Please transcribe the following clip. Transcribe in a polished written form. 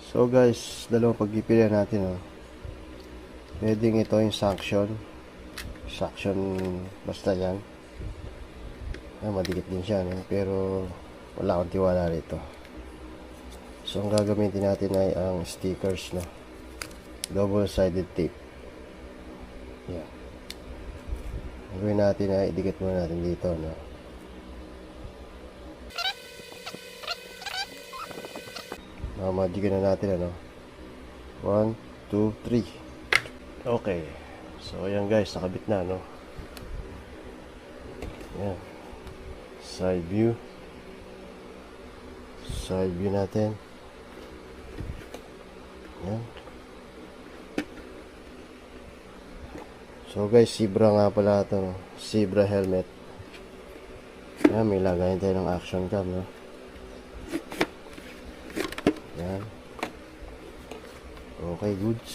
So guys, dalawang pagpipilian natin, oh. Pwedeng ito yung suction basta yan. Madikit din siya, no? Pero wala akong tiwala rito. So ang gagamitin natin ay ang stickers, no? Double-sided tape. Yeah. Ang gawin natin ay idikit muna natin dito, no? Madigan na natin, ano? 1, 2, 3. Okay. So ayan guys, nakabit na, no? Ayan. Side view natin. Ayan. So guys, Zebra nga pala ito, no? Zebra helmet. Ayan, may lagayan tayo ng action cam, no? Ayan. Okay, goods.